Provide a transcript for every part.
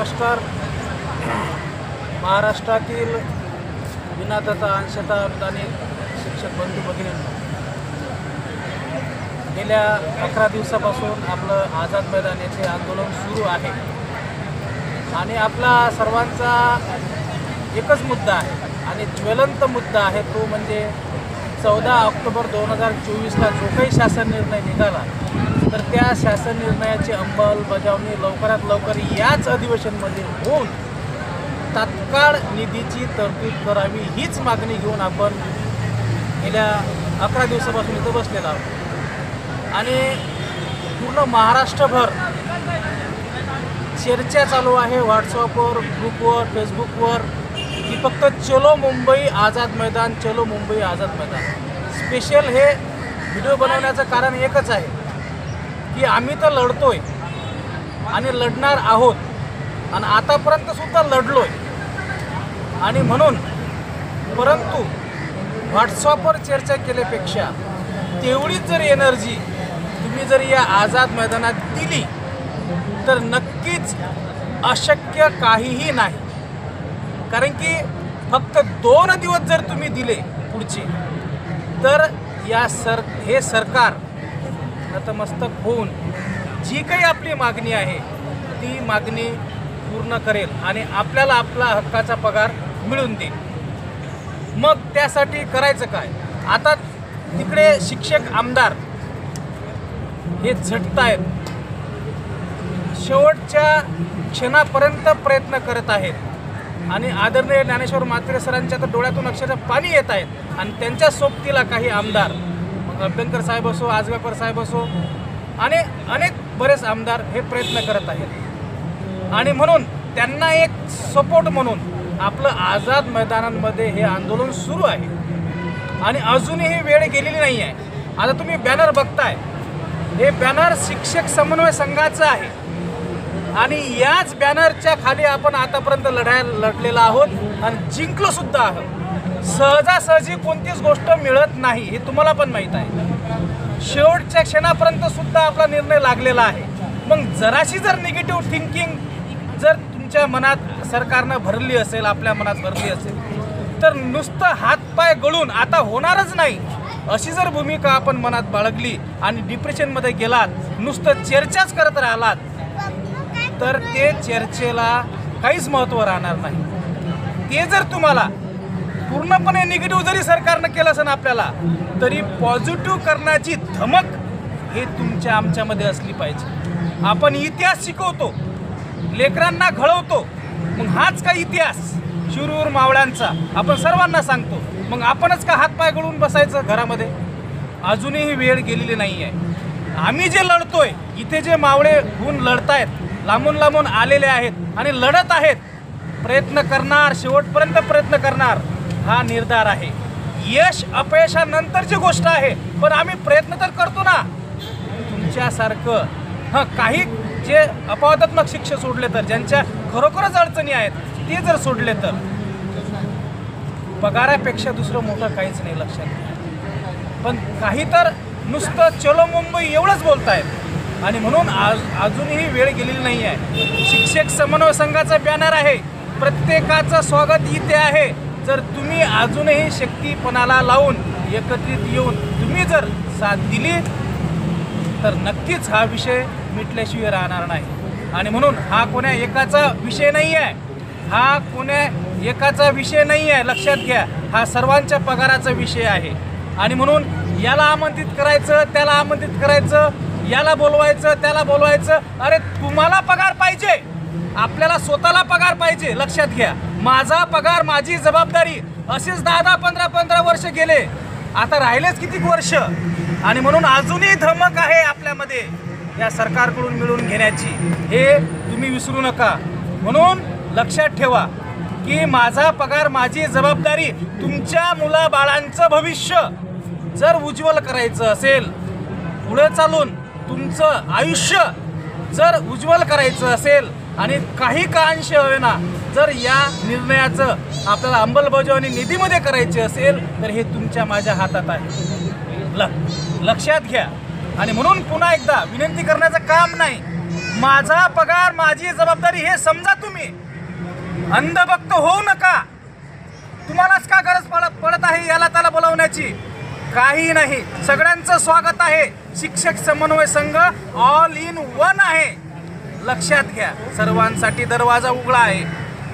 नमस्कार. महाराष्ट्रातील विना तथा अंशतः अनुदानित शिक्षक बंधू भगिनींनो, गेल्या 11 दिवसापासून आपलं आझाद मैदान येथे आंदोलन सुरू आहे आणि आपला सर्वांचा एकच मुद्दा आहे आणि ज्वलंत मुद्दा आहे, तो म्हणजे 14 ऑक्टोबर 2024ला जो काही शासन निर्णय निघाला तर त्या शासन निर्णयाची अंमलबजावणी लवकरात लवकर याच अधिवेशनमध्ये होऊन तात्काळ निधीची तरतूद करावी, हीच मागणी घेऊन आपण गेल्या 11 दिवसापासून इथं बसलेलो आहोत. आणि पूर्ण महाराष्ट्रभर चर्चा चालू आहे, व्हॉट्सअपवर, ग्रुपवर, फेसबुकवर, की फक्त चलो मुंबई आझाद मैदान, चलो मुंबई आझाद मैदान. स्पेशल हे व्हिडिओ बनवण्याचं कारण एकच आहे की आम्ही तर लढतोय आणि लढणार आहोत आणि आतापर्यंतसुद्धा लढलो आहे आणि म्हणून, परंतु व्हॉट्सअपवर चर्चा केल्यापेक्षा तेवढीच जर एनर्जी तुम्ही जर या आझाद मैदानात दिली तर नक्कीच अशक्य काहीही नाही. कारण की फक्त 2 दिवस जर तुम्ही दिले पुढचे तर हे सरकार नतमस्तक होऊन जी काही आपली मागणी आहे ती मागणी पूर्ण करेल आणि आपल्याला आपला हक्काचा पगार मिळून देईल. मग त्यासाठी करायचं काय? आता तिकडे शिक्षक आमदार हे झटतायत, शेवटच्या क्षणापर्यंत प्रयत्न करत आहेत आणि आदरणीय ज्ञानेश्वर म्हात्रे सरांच्या तर डोळ्यातून अक्षरशः पाणी येत आहेत आणि त्यांच्या सोबतीला काही आमदार, मग अभ्यंकर साहेब असो, आजगावकर साहेब असो आणि अनेक बरेच आमदार हे प्रयत्न करत आहेत. आणि म्हणून त्यांना एक सपोर्ट म्हणून आपलं आझाद मैदानांमध्ये हे आंदोलन सुरू आहे आणि अजूनही वेळ गेलेली नाही आहे. आता तुम्ही बॅनर बघताय, हे बॅनर शिक्षक समन्वय संघाचं आहे आणि याच बॅनरच्या खाली आपण आतापर्यंत लढलेला आहोत आणि जिंकलो सुद्धा आहोत. सहजासहजी कोणतीच गोष्ट मिळत नाही, हे तुम्हाला पण माहीत आहे. शेवटच्या क्षणापर्यंत सुद्धा आपला निर्णय लागलेला आहे. मग जराशी जर निगेटिव्ह थिंकिंग जर तुमच्या मनात सरकारनं भरली असेल, आपल्या मनात भरली असेल, तर नुसतं हातपाय गळून आता होणारच नाही अशी जर भूमिका आपण मनात बाळगली आणि डिप्रेशनमध्ये गेलात, नुसतं चर्चाच करत राहिलात, तर ते चर्चेला काहीच महत्त्व राहणार नाही. ते जर तुम्हाला पूर्णपणे निगेटिव्ह जरी सरकारनं केलं असेल आपल्याला, तरी पॉझिटिव्ह करण्याची धमक हे तुमच्या आमच्यामध्ये असली पाहिजे. आपण इतिहास शिकवतो, लेकरांना घडवतो, मग हाच का इतिहास शिरूर मावळ्यांचा आपण सर्वांना सांगतो, मग आपणच का हातपाय गळून बसायचं घरामध्ये? अजूनही वेळ गेलेली नाही आहे. आम्ही जे लढतोय, इथे जे मावळे होऊन लढतायत, लांबून लांबून आलेले आहेत आणि लढत आहेत, प्रयत्न करणार, शेवटपर्यंत प्रयत्न करणार, हा निर्धार आहे. यश अपयशानंतरची गोष्ट आहे, पण आम्ही प्रयत्न तर करतो ना. तुमच्यासारखं काही जे अपवादात्मक शिक्षक सोडले तर, ज्यांच्या खरोखरच अडचणी आहेत, ते जर सोडले तर पगारापेक्षा दुसरं मोठं काहीच नाही, लक्षात घ्या. पण काही तर नुसतं चलो मुंबई एवढंच बोलतायत आणि म्हणून अजूनही वेळ गेलेली नाही आहे. शिक्षक समन्वय संघाचा बॅनर आहे, प्रत्येकाचं स्वागत इथे आहे. जर तुम्ही अजूनही शक्तीपणाला लावून एकत्रित येऊन तुम्ही जर साथ दिली तर नक्कीच हा विषय मिटल्याशिवाय राहणार नाही. आणि म्हणून हा कोण्या एकाचा विषय नाही आहे, हा कोण्या एकाचा विषय नाही आहे, लक्षात घ्या. हा सर्वांच्या पगाराचा विषय आहे. आणि म्हणून याला आमंत्रित करायचं, त्याला आमंत्रित करायचं, याला बोलवायचं, त्याला बोलवायचं. अरे तुम्हाला पगार पाहिजे, आपल्याला स्वतःला पगार पाहिजे, लक्षात घ्या. माझा पगार, माझी जबाबदारी, असेच 10-15 वर्ष गेले, आता राहिलेच किती वर्ष. आणि म्हणून अजूनही धमक आहे आपल्यामध्ये या सरकारकडून मिळून घेण्याची, हे तुम्ही विसरू नका. म्हणून लक्षात ठेवा की माझा पगार, माझी जबाबदारी, तुमच्या मुलाबाळांचं भविष्य जर उज्ज्वल करायचं असेल, पुढे चालून तुमचं आयुष्य जर उज्ज्वल करायचं असेल आणि काही का अंश होईना जर या निर्णयाचं आपल्याला अंमलबजावणी निधीमध्ये करायची असेल तर हे तुमच्या माझ्या हातात आहे, लक्षात घ्या. आणि म्हणून पुन्हा एकदा विनंती करण्याचं काम नाही, माझा पगार माझी जबाबदारी हे समजा तुम्ही. अंधभक्त होऊ नका. तुम्हालाच का गरज पडत आहे याला त्याला बोलावण्याची? काही नाही. सगळ्यांचं स्वागत आहे. शिक्षक समन्वय संघ ऑल इन वन आहे. लक्षात घ्या, सर्वांसाठी दरवाजा उघडा आहे.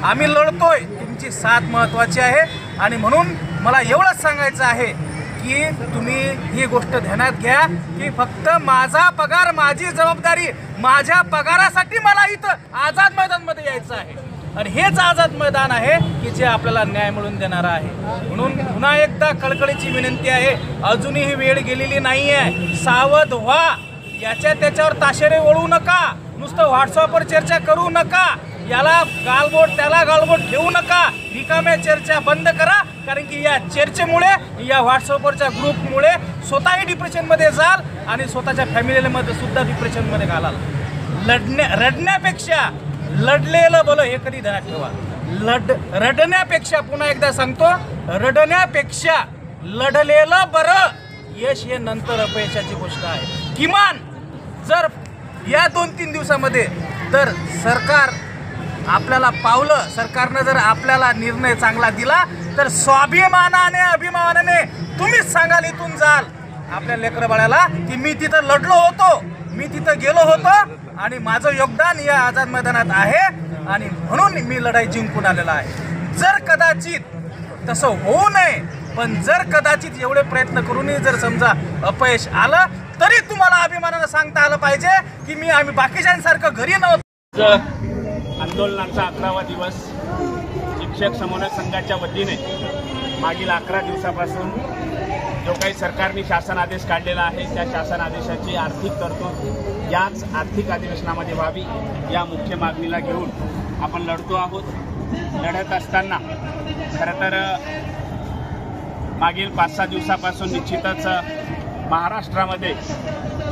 आम्ही लढतोय. तुमची साथ महत्त्वाची आहे आणि म्हणून मला एवढंच सांगायचं आहे की तुम्ही ही गोष्ट ध्यानात घ्या की फक्त माझा पगार माझी जबाबदारी. माझ्या पगारासाठी मला इथं आझाद मैदानमध्ये यायचं आहे आणि हेच आझाद मैदान आहे की जे आपल्याला न्याय मिळवून देणार आहे. म्हणून पुन्हा एकदा कळकळीची विनंती आहे, अजूनही वेळ गेलेली नाही आहे. सावध व्हा. याच्या त्याच्यावर ताशेरे ओढू नका. नुसतं व्हॉट्सअपवर चर्चा करू नका. याला गालबोट त्याला गालबोट ठेवू नका. रिकाम्या चर्चा बंद करा. कारण की या चर्चेमुळे, या व्हॉट्सअपवरच्या ग्रुपमुळे स्वतःही डिप्रेशनमध्ये जाल आणि स्वतःच्या फॅमिलीमध्ये सुद्धा डिप्रेशनमध्ये घालाल. रडण्यापेक्षा लढलेलं बरं, हे कधी ध्यानात ठेवा. रडण्यापेक्षा, पुन्हा एकदा सांगतो, रडण्यापेक्षा लढलेलं बरं. यश हे नंतर अपयशाची गोष्ट आहे. किमान जर या 2-3 दिवसामध्ये जर सरकार आपल्याला पावलं, सरकारनं जर आपल्याला निर्णय चांगला दिला तर स्वाभिमानाने अभिमानाने तुम्हीच सांगाल, इथून जाल आपल्या लेकरं बाळाला की मी तिथं लढलो होतो, मी तिथं गेलो होतो आणि माझं योगदान या आझाद मैदानात आहे आणि म्हणून मी लढाई जिंकून आलेला आहे. जर कदाचित तसं होऊ नये, पण जर कदाचित एवढे प्रयत्न करूनही जर समजा अपयश आलं तरी तुम्हाला अभिमानानं सांगता आलं पाहिजे की आम्ही बाकीच्यांसारखं घरी नव्हतो. आंदोलनाचा 11वा दिवस शिक्षक समन्वय संघाच्या वतीने मागील 11 दिवसापासून जो काही सरकारने शासन आदेश काढलेला आहे त्या शासन आदेशाची आर्थिक तरतूद याच आर्थिक अधिवेशनामध्ये व्हावी या मुख्य मागणीला घेऊन आपण लढतो आहोत. लढत असताना खरं तर मागील 5-6 दिवसापासून निश्चितच महाराष्ट्रामध्ये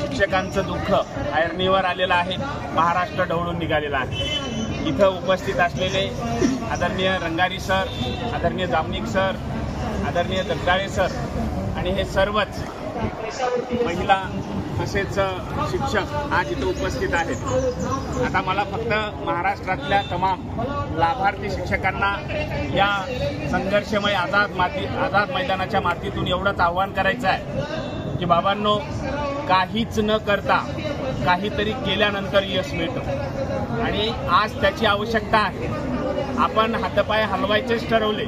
शिक्षकांचं दुःख ऐरणीवर आलेलं आहे. महाराष्ट्र ढवळून निघालेला आहे. इथं उपस्थित असलेले आदरणीय रंगारी सर, आदरणीय जामनिक सर, आदरणीय जगदाळे सर आणि हे सर्वच महिला तसेच शिक्षक आज इथं उपस्थित आहेत. आता मला फक्त महाराष्ट्रातल्या तमाम लाभार्थी शिक्षकांना या संघर्षमय आझाद मैदानाच्या मातीतून एवढंच आव्हान करायचं आहे की बाबांनो, काहीच न करता काहीतरी केल्यानंतर यश मिळतं आणि आज त्याची आवश्यकता आहे. आपण हातपाय हलवायचेच ठरवले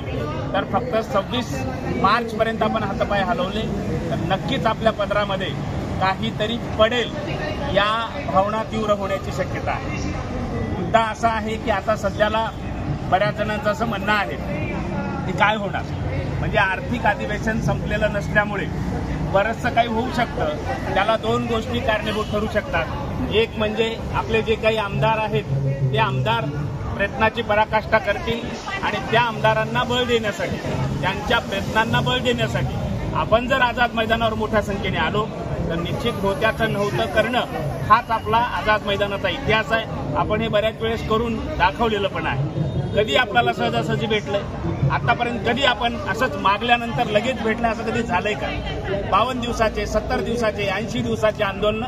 तर फक्त 26 मार्चपर्यंत आपण हातपाय हलवले तर नक्कीच आपल्या पदरामध्ये काहीतरी पडेल या भावना तीव्र होण्याची शक्यता आहे. मुद्दा असा आहे की आता सध्याला बऱ्याच जणांचं असं म्हणणं आहे की काय होणार, म्हणजे आर्थिक अधिवेशन संपलेलं नसल्यामुळे बरंचसं काही होऊ शकतं. त्याला 2 गोष्टी कारणीभूत ठरू शकतात. एक म्हणजे आपले जे काही आमदार आहेत ते आमदार प्रयत्नाची पराकाष्ठा करतील आणि त्या आमदारांना बळ देण्यासाठी, त्यांच्या प्रयत्नांना बळ देण्यासाठी आपण जर आझाद मैदानावर मोठ्या संख्येने आलो तर निश्चित होत्याचं नव्हतं करणं हाच आपला आझाद मैदानाचा इतिहास आहे. आपण हे बऱ्याच वेळेस करून दाखवलेलं पण आहे. कधी आपल्याला सहजासहजी भेटलंय? आतापर्यंत कधी आपण असंच मागल्यानंतर लगेच भेटलं असं कधी झालंय का? 52 दिवसाचे, 70 दिवसाचे, 80 दिवसाचे आंदोलन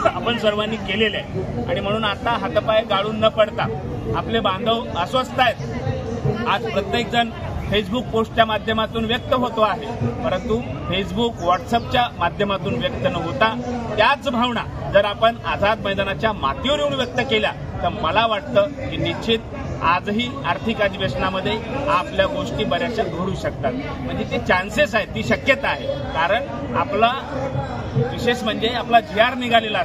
आपण सर्वांनी केलेले आहे आणि म्हणून आता हातपाय गाळून न पडता आपले बांधव अस्वस्थ आहेत. आज प्रत्येक जण फेसबुक पोस्टच्या माध्यमातून व्यक्त होतो आहे, परंतु फेसबुक व्हॉट्सअपच्या माध्यमातून व्यक्त न होता त्याच भावना जर आपण आझाद मैदानाच्या मातीवर येऊन व्यक्त केल्या तर मला वाटतं की निश्चित आजही आर्थिक अधिवेशनामध्ये आपल्या गोष्टी बऱ्याचशा घडू शकतात. म्हणजे ते चान्सेस आहेत, ती शक्यता आहे. कारण आपला विशेष म्हणजे आपला GR निघालेला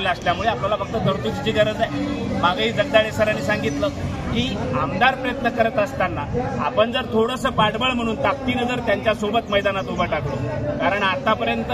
असल्यामुळे आपल्याला फक्त तरतुदीची गरज आहे. मागेही जगदाळे सरांनी सांगितलं की आमदार प्रयत्न करत असताना आपण जर थोडंसं पाठबळ म्हणून ताकदीनं जर त्यांच्यासोबत मैदानात उभं टाकलो, कारण आतापर्यंत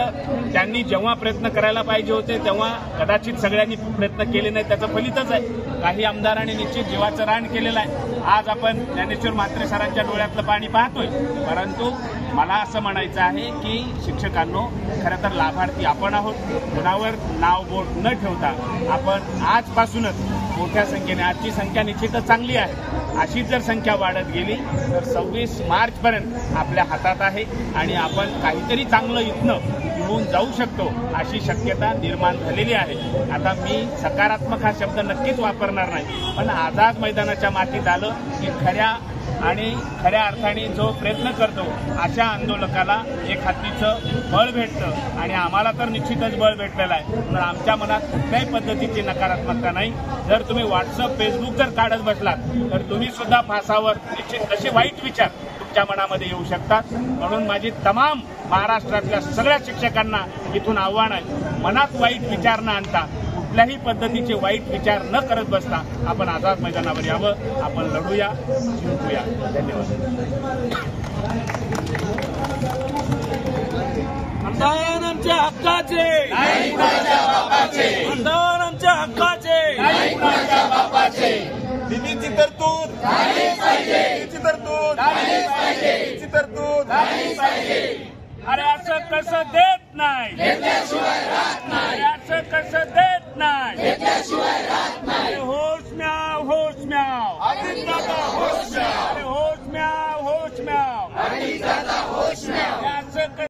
त्यांनी जेव्हा प्रयत्न करायला पाहिजे होते तेव्हा कदाचित सगळ्यांनी प्रयत्न केले नाही, त्याचं फलितच आहे. काही आमदारांनी निश्चित जीवाचं रान केलेलं आहे. आज आपण ज्ञानेश्वर म्हात्रे सरांच्या डोळ्यातलं पाणी पाहतोय, परंतु मला असं म्हणायचं आहे की शिक्षकांनो, खरं तर लाभार्थी आपण आहोत. कुणावर नाव बोट न ठेवता आपण आजपासूनच मोठ्या संख्येने, आजची संख्या निश्चितच चांगली आहे, अशीच जर संख्या वाढत गेली तर 26 मार्चपर्यंत आपल्या हातात आहे आणि आपण काहीतरी चांगलं इथनं घेऊन जाऊ शकतो अशी शक्यता निर्माण झालेली आहे. आता मी सकारात्मक हा शब्द नक्कीच वापरणार नाही, पण आझाद मैदानाच्या मातीत आलं की खऱ्या अर्थाने जो प्रयत्न करतो अशा आंदोलकाला एक हातीचं बळ भेटतं आणि आम्हाला तर निश्चितच बळ भेटलेलं आहे. म्हणून आमच्या मनात कुठल्याही पद्धतीची नकारात्मकता नाही. जर तुम्ही व्हॉट्सअप फेसबुक जर काढत बसलात तर तुम्ही सुद्धा फासावर निश्चित तसे वाईट विचार तुमच्या मनामध्ये येऊ शकतात. म्हणून माझी तमाम महाराष्ट्रातल्या सगळ्या शिक्षकांना इथून आव्हान आहे, मनात वाईट विचार न आणता कुठल्याही पद्धतीचे वाईट विचार न करत बसता आपण आझाद मैदानावर यावं, आपण लढूया, जिंकूया. धन्यवाद. मतदान आमच्या हक्काचे, मतदान आमच्या हक्काचे, निधीची तरतूद, निधीची तरतूद, निधीची तरतूद. अरे असं कसं देत नाही, अरे असं कसं देत नाही. अरे होश म्याव, होश म्याव, अजितदादा होश म्याव, अरे होश म्याव, होश म्याव.